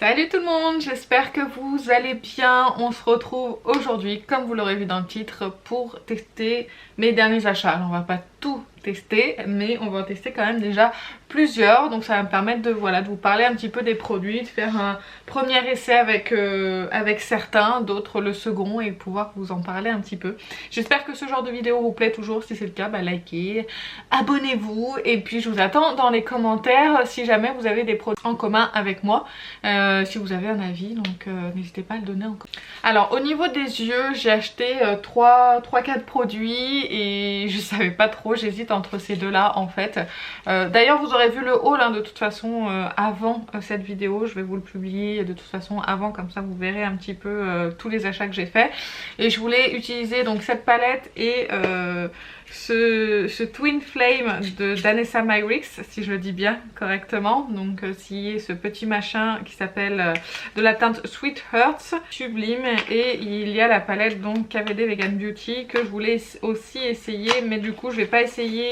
Salut tout le monde, j'espère que vous allez bien. On se retrouve aujourd'hui, comme vous l'aurez vu dans le titre, pour tester mes derniers achats. Alors on va pas tout tester, mais on va en tester quand même déjà plusieurs. Donc ça va me permettre de, voilà, de vous parler un petit peu des produits, de faire un premier essai avec certains, d'autres le second, et pouvoir vous en parler un petit peu. J'espère que ce genre de vidéo vous plaît toujours. Si c'est le cas, bah likez, abonnez-vous, et puis je vous attends dans les commentaires si jamais vous avez des produits en commun avec moi. Si vous avez un avis, donc n'hésitez pas à le donner encore. Alors au niveau des yeux, j'ai acheté 3-4 produits et je savais pas trop, j'hésite entre ces deux là en fait. D'ailleurs vous aurez vu le haul hein, de toute façon avant cette vidéo, je vais vous le publier de toute façon avant, comme ça vous verrez un petit peu tous les achats que j'ai fait. Et je voulais utiliser donc cette palette et ce Twin Flame de Danessa Myricks, si je le dis bien correctement. Donc si ce petit machin qui s'appelle de la teinte Sweet Hearts, sublime. Et il y a la palette donc KVD Vegan Beauty que je voulais aussi essayer, mais du coup je vais pas essayer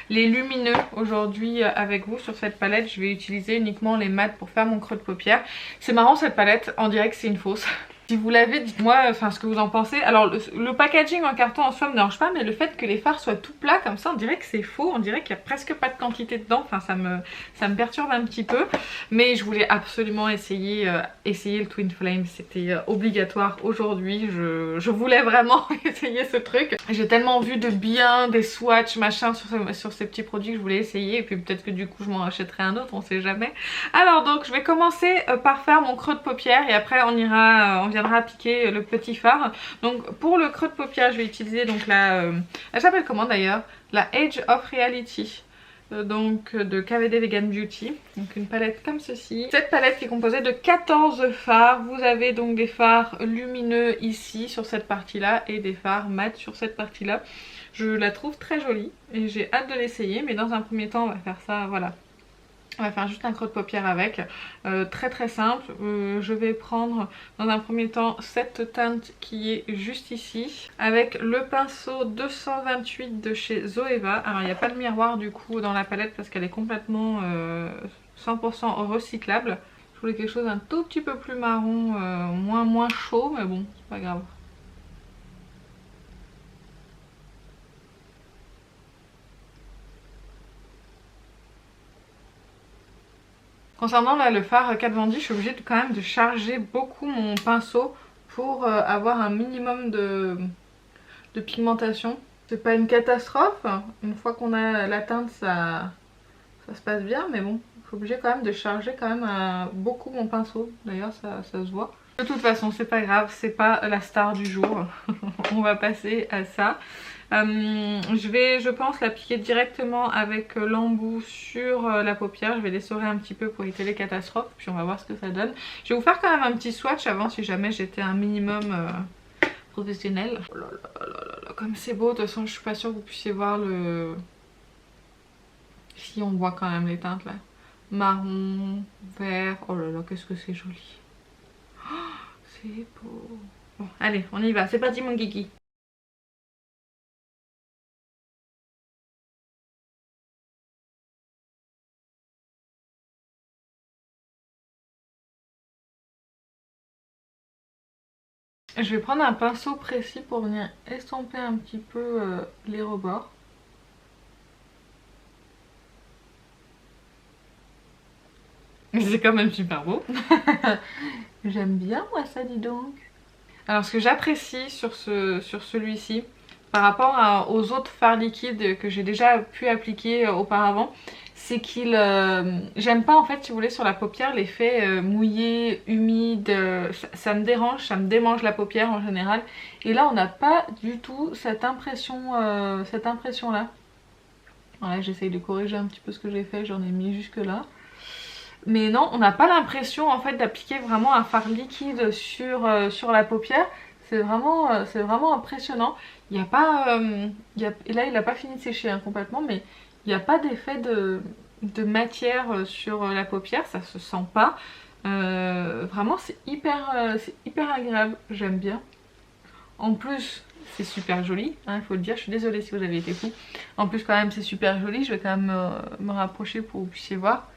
les lumineux aujourd'hui avec vous sur cette palette. Je vais utiliser uniquement les mats pour faire mon creux de paupière. C'est marrant cette palette, on dirait que c'est une fausse. Si vous l'avez, dites-moi enfin ce que vous en pensez. Alors le packaging en carton en soi me dérange pas, mais le fait que les fards soient tout plats comme ça, on dirait que c'est faux, on dirait qu'il n'y a presque pas de quantité dedans. Enfin ça me perturbe un petit peu. Mais je voulais absolument essayer le Twin Flame, c'était obligatoire aujourd'hui. Je voulais vraiment essayer ce truc. J'ai tellement vu de bien, des swatchs machin sur ces petits produits que je voulais essayer. Et puis peut-être que du coup je m'en achèterai un autre, on sait jamais. Alors donc je vais commencer par faire mon creux de paupière et après on viendra appliquer le petit fard. Donc pour le creux de paupière je vais utiliser donc elle s'appelle comment d'ailleurs, la Age of Reality donc de KVD Vegan Beauty. Donc une palette comme ceci. Cette palette qui est composée de 14 fards. Vous avez donc des fards lumineux ici sur cette partie là et des fards mat sur cette partie là. Je la trouve très jolie et j'ai hâte de l'essayer, mais dans un premier temps on va faire ça, voilà. On va faire juste un creux de paupière avec, très très simple. Je vais prendre dans un premier temps cette teinte qui est juste ici, avec le pinceau 228 de chez Zoeva. Alors il n'y a pas de miroir du coup dans la palette parce qu'elle est complètement 100% recyclable. Je voulais quelque chose un tout petit peu plus marron, moins chaud, mais bon, c'est pas grave. Concernant là, le fard Kat Von D, je suis obligée quand même de charger beaucoup mon pinceau pour avoir un minimum de pigmentation. C'est pas une catastrophe, une fois qu'on a la teinte ça se passe bien, mais bon, je suis obligée quand même de charger quand même beaucoup mon pinceau, d'ailleurs ça se voit. De toute façon c'est pas grave, c'est pas la star du jour, on va passer à ça. Je vais, je pense, l'appliquer directement avec l'embout sur la paupière. Je vais l'essorer un petit peu pour éviter les catastrophes, puis on va voir ce que ça donne. Je vais vous faire quand même un petit swatch avant si jamais j'étais un minimum professionnel. Oh là là là là là, comme c'est beau, de toute façon je suis pas sûre que vous puissiez voir le... Si on voit quand même les teintes là. Marron, vert, oh là là qu'est-ce que c'est joli. Oh, c'est beau. Bon allez on y va, c'est parti mon kiki. Je vais prendre un pinceau précis pour venir estomper un petit peu les rebords. C'est quand même super beau. J'aime bien moi ça, dis donc. Alors ce que j'apprécie sur celui-ci, par rapport aux autres fards liquides que j'ai déjà pu appliquer auparavant, c'est qu'il... j'aime pas en fait, si vous voulez, sur la paupière l'effet mouillé, humide, ça me dérange, ça me démange la paupière en général. Et là on n'a pas du tout cette impression là. Voilà, j'essaye de corriger un petit peu ce que j'ai fait, j'en ai mis jusque là. Mais non, on n'a pas l'impression en fait d'appliquer vraiment un fard liquide sur la paupière. C'est vraiment impressionnant. Il n'y a pas... et là il n'a pas fini de sécher hein, complètement, mais il n'y a pas d'effet de matière sur la paupière, ça se sent pas. Vraiment c'est hyper agréable, j'aime bien. En plus c'est super joli, hein, il faut le dire, je suis désolée si vous avez été fou. En plus quand même c'est super joli, je vais quand même me rapprocher pour que vous puissiez voir.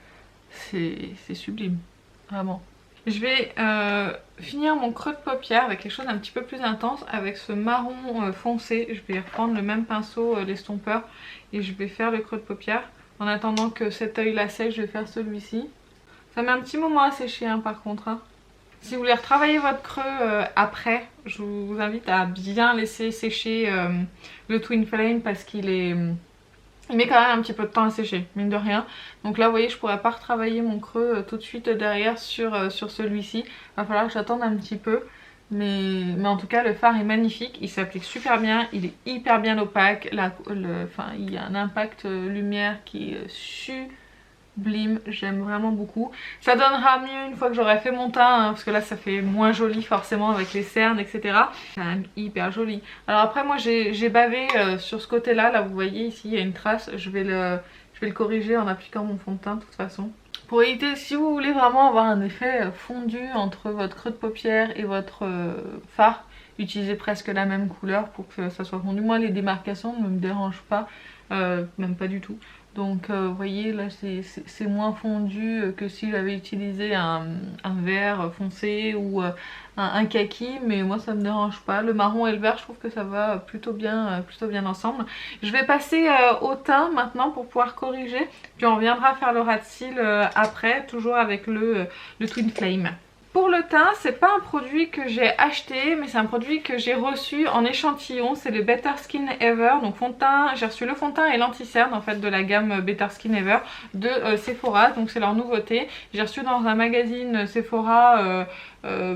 C'est sublime, vraiment. Je vais finir mon creux de paupière avec quelque chose d'un petit peu plus intense, avec ce marron foncé. Je vais reprendre le même pinceau l'estompeur et je vais faire le creux de paupière. En attendant que cet œil là sèche, je vais faire celui-ci. Ça met un petit moment à sécher hein, par contre. Hein. Si vous voulez retravailler votre creux après, je vous invite à bien laisser sécher le Twin Flame parce qu'il est... il met quand même un petit peu de temps à sécher, mine de rien. Donc là, vous voyez, je pourrais pas retravailler mon creux tout de suite derrière sur celui-ci. Il va falloir que j'attende un petit peu. Mais en tout cas, le fard est magnifique. Il s'applique super bien. Il est hyper bien opaque. Il y a un impact lumière qui est sublime. J'aime vraiment beaucoup. Ça donnera mieux une fois que j'aurai fait mon teint. Hein, parce que là, ça fait moins joli forcément avec les cernes, etc. C'est quand même hyper joli. Alors après, moi, j'ai bavé sur ce côté-là. Là, vous voyez, ici, il y a une trace. Je vais le corriger en appliquant mon fond de teint de toute façon. Pour éviter, si vous voulez vraiment avoir un effet fondu entre votre creux de paupière et votre fard, utilisez presque la même couleur pour que ça soit fondu. Moi, les démarcations ne me dérangent pas, même pas du tout. Donc vous voyez là c'est moins fondu que si j'avais utilisé un vert foncé ou un kaki, mais moi ça me dérange pas. Le marron et le vert, je trouve que ça va plutôt bien ensemble. Je vais passer au teint maintenant pour pouvoir corriger, puis on reviendra faire le ras de cils après, toujours avec le Twin Flame. Pour le teint, c'est pas un produit que j'ai acheté, mais c'est un produit que j'ai reçu en échantillon. C'est le Better Skin Ever. Donc fond de teint, j'ai reçu le fond de teint et l'anti-cerne en fait de la gamme Better Skin Ever de Sephora. Donc c'est leur nouveauté. J'ai reçu dans un magazine Sephora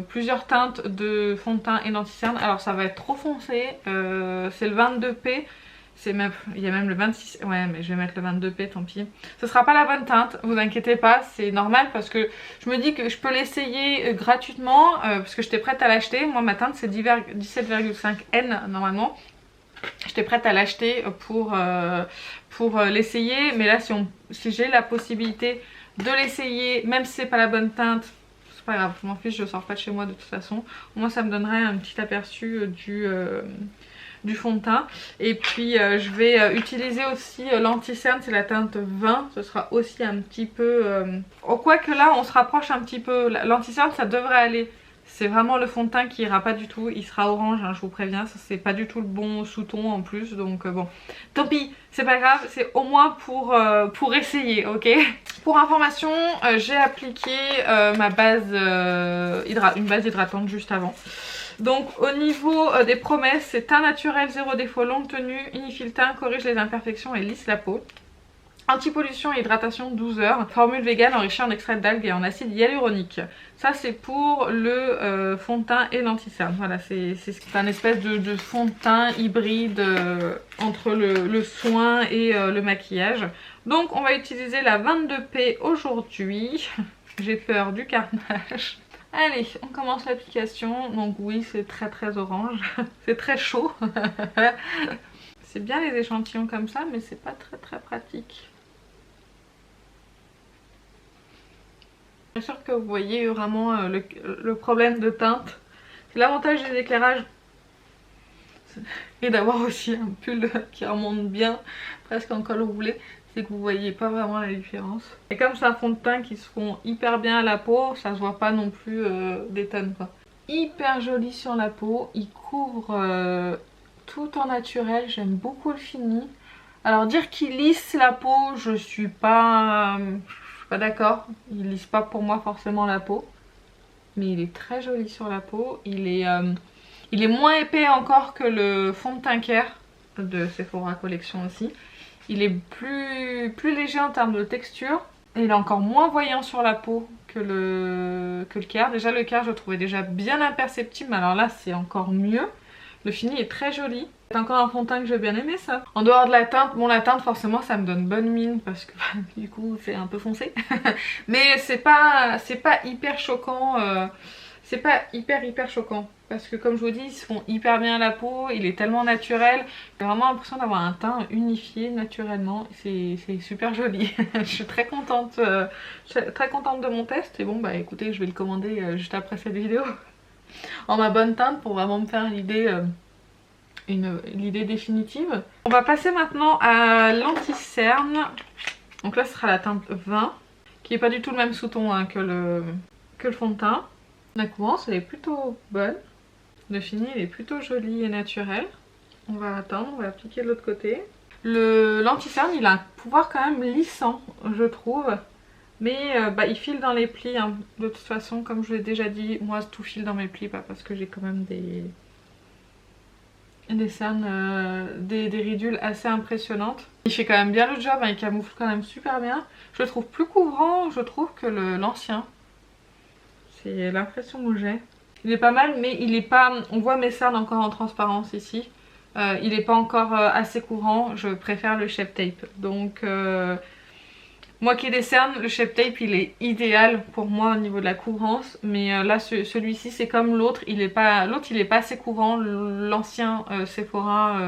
plusieurs teintes de fond de teint et d'anti-cerne. Alors ça va être trop foncé. C'est le 22P. Même, il y a même le 26, ouais mais je vais mettre le 22P, tant pis. Ce sera pas la bonne teinte, vous inquiétez pas, c'est normal parce que je me dis que je peux l'essayer gratuitement parce que j'étais prête à l'acheter. Moi ma teinte c'est 17,5 N normalement. J'étais prête à l'acheter pour l'essayer, mais là si j'ai la possibilité de l'essayer, même si c'est pas la bonne teinte, c'est pas grave, je m'en fiche, je sors pas de chez moi de toute façon. Moi ça me donnerait un petit aperçu du fond de teint. Et puis je vais utiliser aussi l'anti-cerne, c'est la teinte 20, ce sera aussi un petit peu... Oh, quoique là on se rapproche un petit peu, l'anti-cerne ça devrait aller. C'est vraiment le fond de teint qui ira pas du tout, il sera orange hein, je vous préviens, ça c'est pas du tout le bon sous-ton en plus, donc bon. Tant pis, c'est pas grave, c'est au moins pour essayer, ok. Pour information, j'ai appliqué ma base, une base hydratante juste avant. Donc au niveau des promesses, c'est teint naturel, zéro défaut, longue tenue, unifie le teint, corrige les imperfections et lisse la peau. Anti-pollution et hydratation 12 heures. Formule vegan enrichie en extrait d'algues et en acide hyaluronique. Ça c'est pour le fond de teint et l'anti-cerne. Voilà, c'est un espèce de fond de teint hybride entre le soin et le maquillage. Donc on va utiliser la 22P aujourd'hui. J'ai peur du carnage. Allez, on commence l'application. Donc oui, c'est très orange. C'est très chaud. C'est bien les échantillons comme ça, mais c'est pas très pratique. Bien sûr que vous voyez vraiment le problème de teinte. C'est l'avantage des éclairages. Et d'avoir aussi un pull qui remonte bien, presque en col roulé. C'est que vous voyez pas vraiment la différence. Et comme c'est un fond de teint qui se fond hyper bien à la peau, ça se voit pas non plus des tonnes quoi. Hyper joli sur la peau, il couvre tout en naturel, j'aime beaucoup le fini. Alors dire qu'il lisse la peau, je suis pas d'accord, il lisse pas pour moi forcément la peau. Mais il est très joli sur la peau, il est moins épais encore que le fond de teint Care de Sephora Collection aussi. Il est plus léger en termes de texture. Et il est encore moins voyant sur la peau que le Care. Déjà le Care je le trouvais déjà bien imperceptible, mais alors là c'est encore mieux. Le fini est très joli. C'est encore un fond de teint que j'ai bien aimé ça. En dehors de la teinte, bon la teinte forcément ça me donne bonne mine parce que du coup c'est un peu foncé. Mais c'est pas hyper choquant. C'est pas hyper choquant. Parce que comme je vous dis, ils se font hyper bien à la peau, il est tellement naturel. J'ai vraiment l'impression d'avoir un teint unifié naturellement. C'est super joli. Je suis très contente de mon test. Et bon bah écoutez, je vais le commander juste après cette vidéo. En ma bonne teinte pour vraiment me faire l'idée définitive. On va passer maintenant à l'anti-cerne. Donc là ce sera la teinte 20. Qui est pas du tout le même sous-ton hein, que que le fond de teint. La couvrance elle est plutôt bonne. Le fini il est plutôt joli et naturel. On va attendre, on va appliquer de l'autre côté. L'anti-cerne il a un pouvoir quand même lissant je trouve. Mais il file dans les plis hein. De toute façon comme je vous l'ai déjà dit, moi tout file dans mes plis parce que j'ai quand même des cernes, des ridules assez impressionnantes. Il fait quand même bien le job, hein, il camoufle quand même super bien. Je le trouve plus couvrant je trouve que l'ancien. C'est l'impression que j'ai. Il est pas mal mais il est pas... On voit mes cernes encore en transparence ici. Il est pas encore assez couvrant, je préfère le Shape Tape. Donc moi qui ai des cernes, le Shape Tape il est idéal pour moi au niveau de la couvrance. Mais là celui-ci c'est comme l'autre, il est pas assez couvrant. L'ancien Sephora,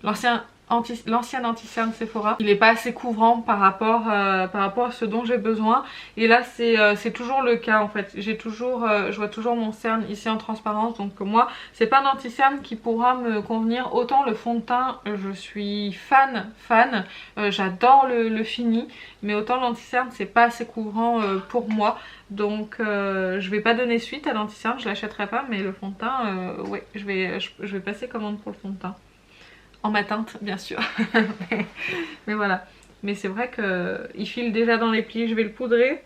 l'ancien anti-cerne Sephora, il est pas assez couvrant par rapport à ce dont j'ai besoin. Et là c'est toujours le cas en fait. Je vois toujours mon cerne ici en transparence. Donc moi c'est pas un anti-cerne qui pourra me convenir. Autant le fond de teint je suis fan. J'adore le fini. Mais autant l'anti-cerne c'est pas assez couvrant pour moi. Donc je vais pas donner suite à l'anti-cerne, je l'achèterai pas. Mais le fond de teint, ouais, je vais passer commande pour le fond de teint. En ma teinte bien sûr. mais voilà. Mais c'est vrai qu'il file déjà dans les plis. Je vais le poudrer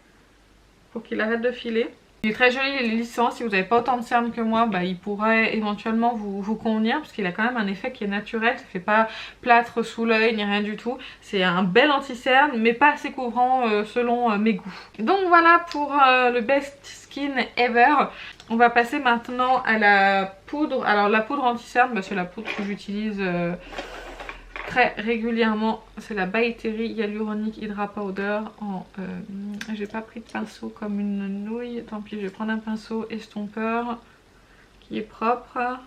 pour qu'il arrête de filer. Il est très joli, il est lissant. Si vous n'avez pas autant de cernes que moi, il pourrait éventuellement vous convenir. Parce qu'il a quand même un effet qui est naturel. Ça fait pas plâtre sous l'œil ni rien du tout. C'est un bel anti-cerne mais pas assez couvrant selon mes goûts. Donc voilà pour le Best Skin Ever. On va passer maintenant à la poudre. Alors la poudre anti-cerne, c'est la poudre que j'utilise très régulièrement. C'est la By Terry Hyaluronic Hydra Powder. J'ai pas pris de pinceau comme une nouille. Tant pis, je vais prendre un pinceau estompeur qui est propre.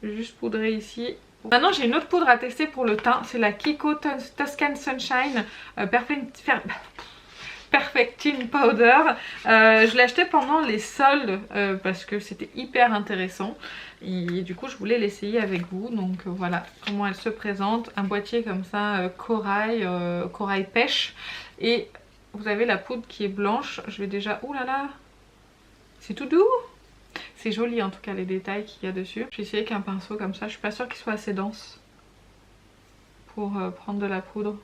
Je vais juste poudrer ici. Maintenant j'ai une autre poudre à tester pour le teint. C'est la Kiko Tuscan Sunshine Perfecting Powder. Je l'ai acheté pendant les soldes parce que c'était hyper intéressant. Et du coup je voulais l'essayer avec vous. Donc voilà comment elle se présente. Un boîtier comme ça, corail pêche. Et vous avez la poudre qui est blanche. Je vais déjà... Ouh là là, c'est tout doux. C'est joli en tout cas les détails qu'il y a dessus. Je vais essayer avec un pinceau comme ça. Je suis pas sûre qu'il soit assez dense pour prendre de la poudre.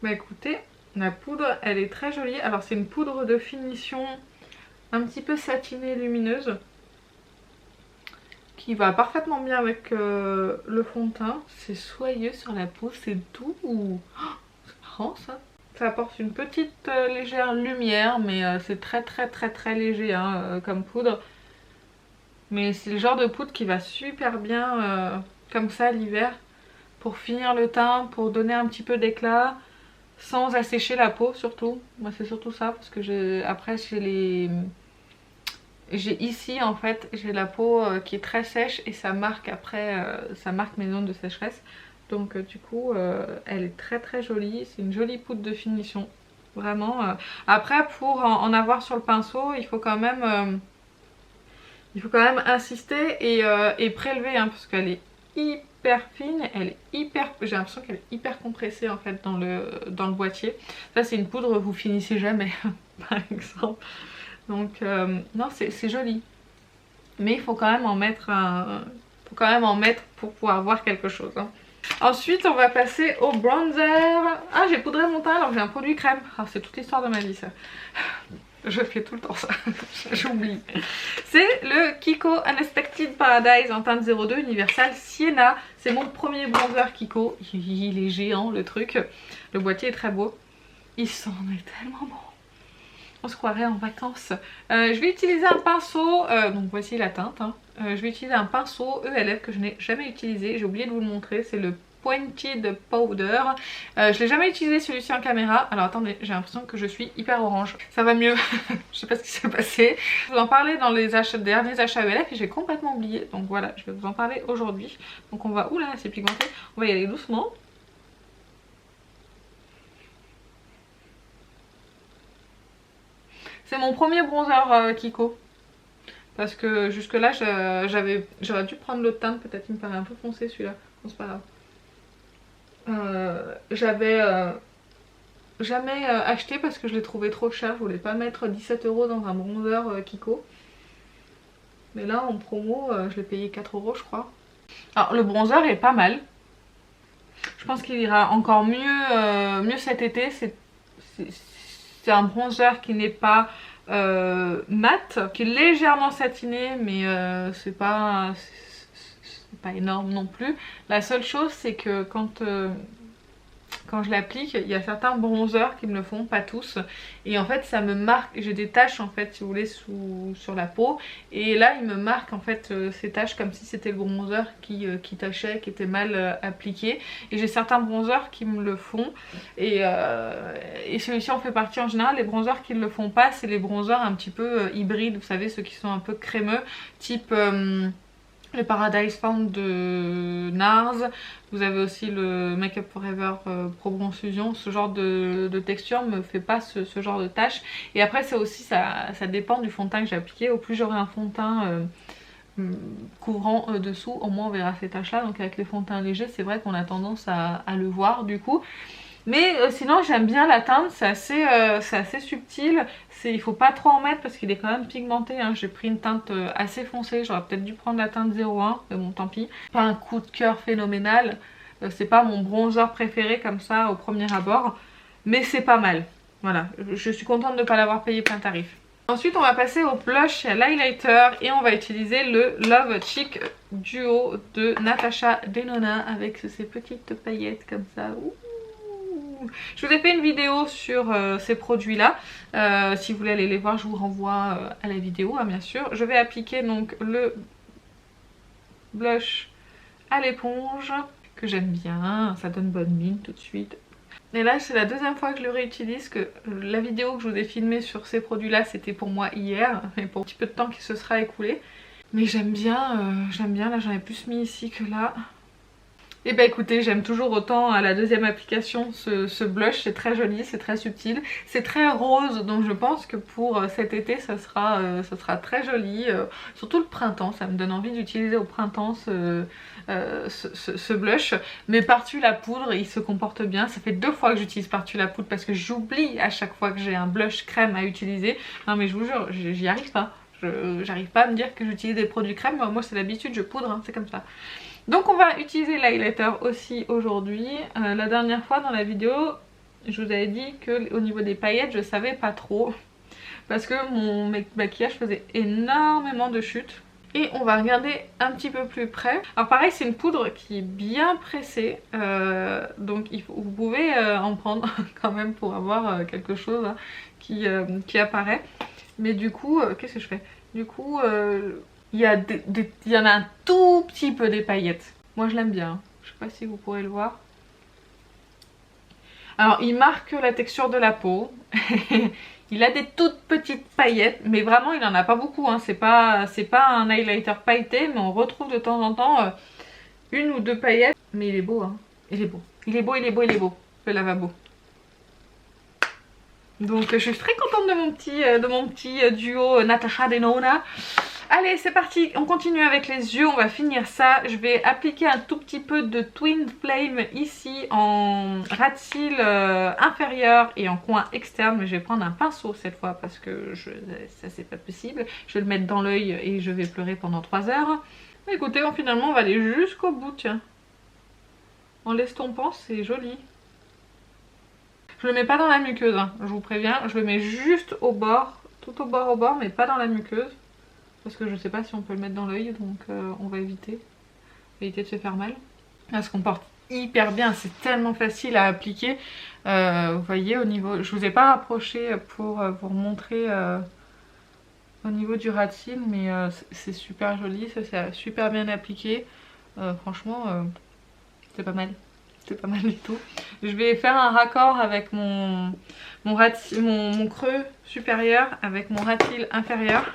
Bah écoutez, la poudre elle est très jolie. Alors c'est une poudre de finition un petit peu satinée lumineuse qui va parfaitement bien avec le fond de teint. C'est soyeux sur la peau, c'est doux. Oh, c'est marrant ça. Ça apporte une petite légère lumière mais c'est très léger hein, comme poudre. Mais c'est le genre de poudre qui va super bien comme ça l'hiver pour finir le teint, pour donner un petit peu d'éclat. Sans assécher la peau surtout. Moi c'est surtout ça parce que après j'ai ici en fait j'ai la peau qui est très sèche et ça marque après ça marque mes zones de sécheresse. Donc du coup elle est très jolie. C'est une jolie poudre de finition vraiment. Après pour en avoir sur le pinceau il faut quand même insister et prélever hein, parce qu'elle est hyper fine, elle est hyper... J'ai l'impression qu'elle est hyper compressée en fait dans le boîtier. Ça c'est une poudre vous finissez jamais par exemple. Donc non c'est joli. Mais il faut quand même en mettre pour pouvoir voir quelque chose. Hein. Ensuite on va passer au bronzer. Ah j'ai poudré mon teint alors j'ai un produit crème. Ah, c'est toute l'histoire de ma vie ça. Je fais tout le temps ça, j'oublie. C'est le Kiko Unexpected Paradise en teinte 02 Universal Sienna. C'est mon premier bronzer Kiko. Il est géant le truc. Le boîtier est très beau. Il sent tellement bon. On se croirait en vacances. Je vais utiliser un pinceau. Donc voici la teinte. Hein. Je vais utiliser un pinceau ELF que je n'ai jamais utilisé. J'ai oublié de vous le montrer. C'est le Pointed Powder. Je l'ai jamais utilisé celui-ci en caméra. Alors attendez, j'ai l'impression que je suis hyper orange. Ça va mieux. Je sais pas ce qui s'est passé. Je vous en parlais dans les derniers achats ELF et j'ai complètement oublié. Donc voilà, je vais vous en parler aujourd'hui. Donc on va... Ouh là, c'est pigmenté. On va y aller doucement. C'est mon premier bronzer Kiko. Parce que jusque là j'aurais dû prendre l'autre teinte. Peut-être il me paraît un peu foncé celui-là. Bon, c'est pas grave. J'avais jamais acheté parce que je l'ai trouvé trop cher. Je voulais pas mettre 17 € dans un bronzer Kiko. Mais là en promo je l'ai payé 4 € je crois. Alors le bronzer est pas mal. Je pense qu'il ira encore mieux cet été. C'est un bronzer qui n'est pas mat, qui est légèrement satiné, mais c'est pas énorme non plus. La seule chose c'est que quand je l'applique, il y a certains bronzers qui me le font, pas tous. Et en fait ça me marque, j'ai des taches en fait si vous voulez sur la peau. Et là il me marque en fait ces taches comme si c'était le bronzer qui tachait, qui était mal appliqué. Et j'ai certains bronzers qui me le font. Et celui-ci en fait partie en général. Les bronzers qui ne le font pas, c'est les bronzers un petit peu hybrides. Vous savez, ceux qui sont un peu crémeux, type... le Paradise Found de NARS, vous avez aussi le Make Up Forever Pro Bronze Fusion. Ce genre de texture me fait pas ce genre de taches. Et après ça aussi, ça dépend du fond de teint que j'ai appliqué. Au plus j'aurai un fond de teint couvrant dessous, au moins on verra ces taches là. Donc avec les fonds de teint légers, c'est vrai qu'on a tendance à le voir du coup. Mais sinon j'aime bien la teinte, c'est assez subtil. Il faut pas trop en mettre parce qu'il est quand même pigmenté, hein. J'ai pris une teinte assez foncée, j'aurais peut-être dû prendre la teinte 01, mais bon tant pis. Pas un coup de cœur phénoménal, c'est pas mon bronzer préféré comme ça au premier abord, mais c'est pas mal. Voilà, je suis contente de ne pas l'avoir payé plein tarif. Ensuite on va passer au blush et à l'highlighter et on va utiliser le Love Cheek Duo de Natasha Denona avec ces petites paillettes comme ça. Ouh. Je vous ai fait une vidéo sur ces produits là, si vous voulez aller les voir je vous renvoie à la vidéo hein, bien sûr. Je vais appliquer donc le blush à l'éponge que j'aime bien, ça donne bonne mine tout de suite. Et là c'est la deuxième fois que je le réutilise, que la vidéo que je vous ai filmée sur ces produits là c'était pour moi hier, mais pour un petit peu de temps qui se sera écoulé. Mais j'aime bien, là j'en ai plus mis ici que là. Et bah écoutez, j'aime toujours autant à la deuxième application ce blush, c'est très joli, c'est très subtil, c'est très rose, donc je pense que pour cet été ça sera très joli, surtout le printemps, ça me donne envie d'utiliser au printemps ce blush. Mais par-dessus la poudre, il se comporte bien, ça fait 2 fois que j'utilise par-dessus la poudre parce que j'oublie à chaque fois que j'ai un blush crème à utiliser. Non mais je vous jure, j'y arrive pas, j'arrive pas à me dire que j'utilise des produits crème, moi c'est l'habitude, je poudre, hein, c'est comme ça. Donc on va utiliser l'highlighter aussi aujourd'hui. La dernière fois dans la vidéo, je vous avais dit que au niveau des paillettes, je savais pas trop. Parce que mon maquillage faisait énormément de chutes. Et on va regarder un petit peu plus près. Alors pareil, c'est une poudre qui est bien pressée. Donc vous pouvez en prendre quand même pour avoir quelque chose hein, qui apparaît. Mais du coup, qu'est-ce que je fais? Du coup... il y en a un tout petit peu des paillettes. Moi je l'aime bien. Je sais pas si vous pourrez le voir. Alors il marque la texture de la peau. Il a des toutes petites paillettes. Mais vraiment il en a pas beaucoup. Hein. C'est pas un highlighter pailleté. Mais on retrouve de temps en temps une ou deux paillettes. Mais il est beau. Hein. Il est beau. Il est beau, il est beau, il est beau. Le lavabo. Donc je suis très contente de mon petit duo Natasha Denona. Allez c'est parti, on continue avec les yeux, on va finir ça. Je vais appliquer un tout petit peu de Twin Flame ici en ras de cils inférieur et en coin externe. Mais je vais prendre un pinceau cette fois parce que ça c'est pas possible. Je vais le mettre dans l'œil et je vais pleurer pendant 3 heures. Mais écoutez, finalement on va aller jusqu'au bout, tiens. En l'estompant, c'est joli. Je le mets pas dans la muqueuse, hein, je vous préviens. Je le mets juste au bord, tout au bord, mais pas dans la muqueuse. Parce que je sais pas si on peut le mettre dans l'œil, donc on va éviter de se faire mal. Ça se comporte hyper bien, c'est tellement facile à appliquer. Vous voyez au niveau, je vous ai pas rapproché pour vous montrer au niveau du ras de cils, mais c'est super joli, ça c'est super bien appliqué. Franchement, c'est pas mal. C'est pas mal du tout. Je vais faire un raccord avec mon creux supérieur avec mon ras de cils inférieur.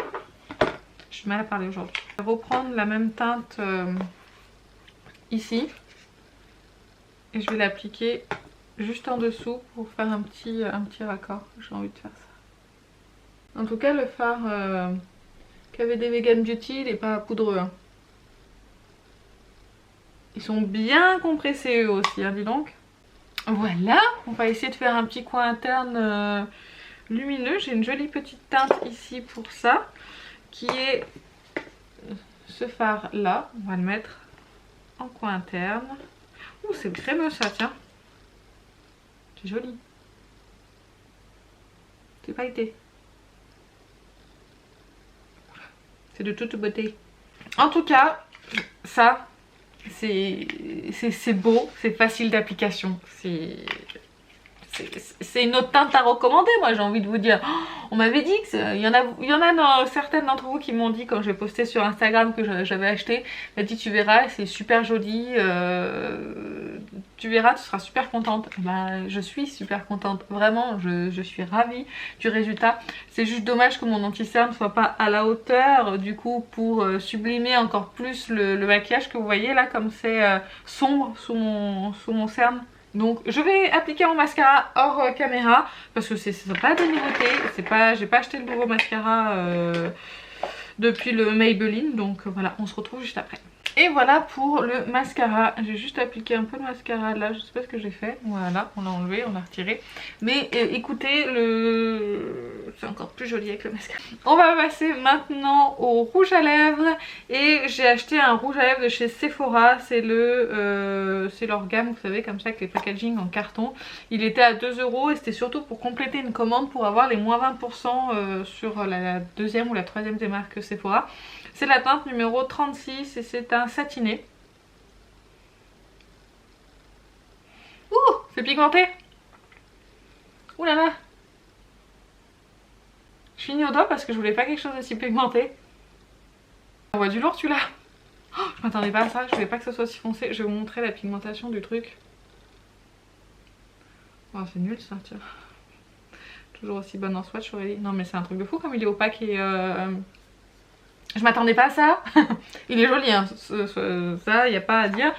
J'ai mal à parler aujourd'hui. Je vais reprendre la même teinte ici. Et je vais l'appliquer juste en dessous pour faire un petit raccord. J'ai envie de faire ça. En tout cas, le fard KVD Vegan Beauty, il n'est pas poudreux. Hein. Ils sont bien compressés eux aussi, hein, dis donc. Voilà, on va essayer de faire un petit coin interne lumineux. J'ai une jolie petite teinte ici pour ça, qui est ce fard là. On va le mettre en coin interne. Ouh, c'est crémeux ça, tiens. C'est joli. C'est pailleté. C'est de toute beauté. En tout cas, ça, c'est beau, c'est facile d'application. C'est une autre teinte à recommander, moi j'ai envie de vous dire. Oh, on m'avait dit que il y en a certaines d'entre vous qui m'ont dit quand j'ai posté sur Instagram que j'avais acheté. Elle m'a dit tu verras, c'est super joli, tu verras, tu seras super contente. Bah, je suis super contente, vraiment, je suis ravie du résultat. C'est juste dommage que mon anti-cerne ne soit pas à la hauteur, du coup pour sublimer encore plus le maquillage que vous voyez là, comme c'est sombre sous mon cerne. Donc je vais appliquer mon mascara hors caméra parce que c'est pas de nouveauté, j'ai pas acheté le nouveau mascara depuis le Maybelline, donc voilà, on se retrouve juste après. Et voilà pour le mascara, j'ai juste appliqué un peu de mascara là, je sais pas ce que j'ai fait, voilà, on l'a enlevé, on l'a retiré. Mais écoutez, c'est encore plus joli avec le mascara. On va passer maintenant au rouge à lèvres et j'ai acheté un rouge à lèvres de chez Sephora, c'est leur gamme, vous savez, comme ça, avec les packaging en carton. Il était à 2 € et c'était surtout pour compléter une commande pour avoir les moins 20% sur la deuxième ou la troisième des marques Sephora. C'est la teinte numéro 36 et c'est un satiné. Ouh, c'est pigmenté. Ouh là là. Je finis au doigt parce que je voulais pas quelque chose de si pigmenté. On voit du lourd celui-là. Oh, je m'attendais pas à ça, je voulais pas que ce soit si foncé. Je vais vous montrer la pigmentation du truc. Oh, c'est nul ça, tiens. Toujours aussi bonne en swatch, j'aurais dit. Non mais c'est un truc de fou comme il est opaque et... Je m'attendais pas à ça. Il est joli, hein. Ça, il n'y a pas à dire.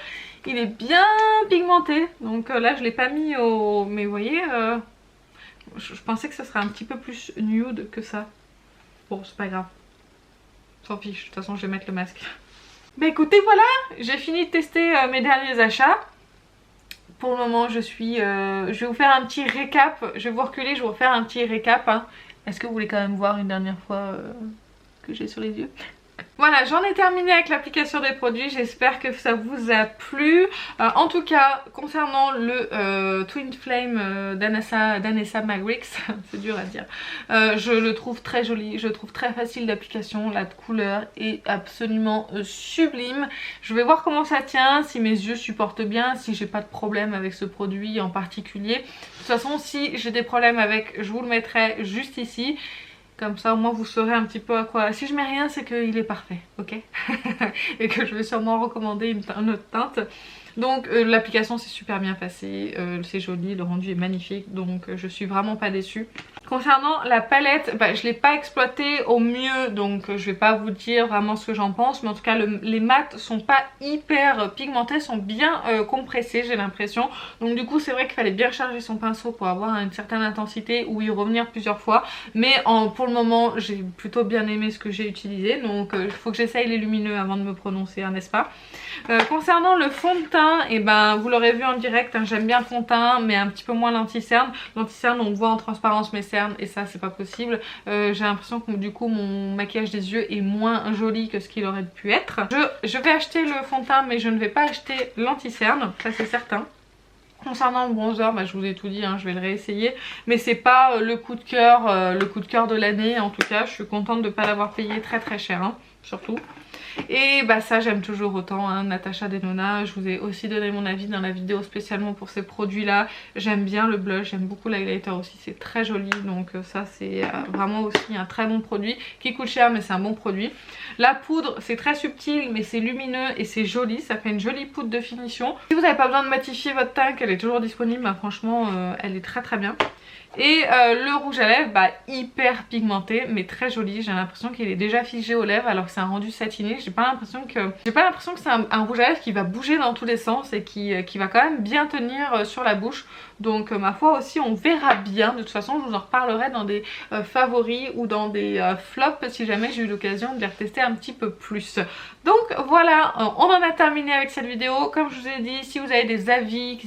Il est bien pigmenté. Donc là, je l'ai pas mis au... Mais vous voyez, je pensais que ça serait un petit peu plus nude que ça. Bon, c'est pas grave. S'en fiche. De toute façon, je vais mettre le masque. Bah écoutez, voilà. J'ai fini de tester mes derniers achats. Pour le moment, je vais vous faire un petit récap. Je vais vous reculer, je vais vous faire un petit récap. Hein. Est-ce que vous voulez quand même voir une dernière fois... que j'ai sur les yeux. Voilà, j'en ai terminé avec l'application des produits, j'espère que ça vous a plu. En tout cas, concernant le Twin Flame d'Anessa Mavericks, c'est dur à dire, je le trouve très joli, je le trouve très facile d'application, la couleur est absolument sublime. Je vais voir comment ça tient, si mes yeux supportent bien, si j'ai pas de problème avec ce produit en particulier. De toute façon, si j'ai des problèmes avec, je vous le mettrai juste ici. Comme ça au moins vous saurez un petit peu à quoi. Si je mets rien, c'est qu'il est parfait, ok. Et que je vais sûrement recommander une autre teinte. Donc l'application s'est super bien passée, c'est joli, le rendu est magnifique, donc je suis vraiment pas déçue. Concernant la palette, bah, je l'ai pas exploitée au mieux, donc je vais pas vous dire vraiment ce que j'en pense, mais en tout cas les mats sont pas hyper pigmentés, sont bien compressés, j'ai l'impression. Donc du coup c'est vrai qu'il fallait bien charger son pinceau pour avoir une certaine intensité ou y revenir plusieurs fois, mais pour le moment j'ai plutôt bien aimé ce que j'ai utilisé, donc il faut que j'essaye les lumineux avant de me prononcer, hein, n'est-ce pas. Concernant le fond de teint, et ben vous l'aurez vu en direct, hein, j'aime bien le fond de teint mais un petit peu moins l'anti-cerne. L'anti-cerne on voit en transparence mes cernes et ça c'est pas possible. J'ai l'impression que du coup mon maquillage des yeux est moins joli que ce qu'il aurait pu être. Je vais acheter le fond de teint mais je ne vais pas acheter l'anti-cerne, ça c'est certain. Concernant le bronzer, bah, je vous ai tout dit, hein, je vais le réessayer. Mais c'est pas le coup de cœur de l'année. En tout cas, je suis contente de ne pas l'avoir payé très très cher, hein, surtout. Et bah ça j'aime toujours autant, hein, Natasha Denona. Je vous ai aussi donné mon avis dans la vidéo spécialement pour ces produits là. J'aime bien le blush, j'aime beaucoup l'highlighter aussi, c'est très joli. Donc ça c'est vraiment aussi un très bon produit qui coûte cher mais c'est un bon produit. La poudre c'est très subtil mais c'est lumineux et c'est joli, ça fait une jolie poudre de finition. Si vous n'avez pas besoin de matifier votre teint, qu'elle est toujours disponible, bah, franchement elle est très très bien. Et le rouge à lèvres, bah hyper pigmenté mais très joli. J'ai l'impression qu'il est déjà figé aux lèvres alors que c'est un rendu satiné. J'ai pas l'impression que c'est un rouge à lèvres qui va bouger dans tous les sens et qui va quand même bien tenir sur la bouche. Donc ma foi aussi on verra bien. De toute façon je vous en reparlerai dans des favoris ou dans des flops si jamais j'ai eu l'occasion de les retester un petit peu plus. Donc voilà, on en a terminé avec cette vidéo. Comme je vous ai dit, si vous avez des avis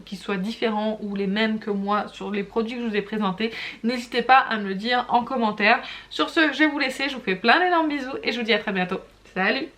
qui soient différents ou les mêmes que moi sur les produits que je vous ai présentés, n'hésitez pas à me le dire en commentaire. Sur ce, je vais vous laisser, je vous fais plein d'énormes bisous et je vous dis à très bientôt. Salut!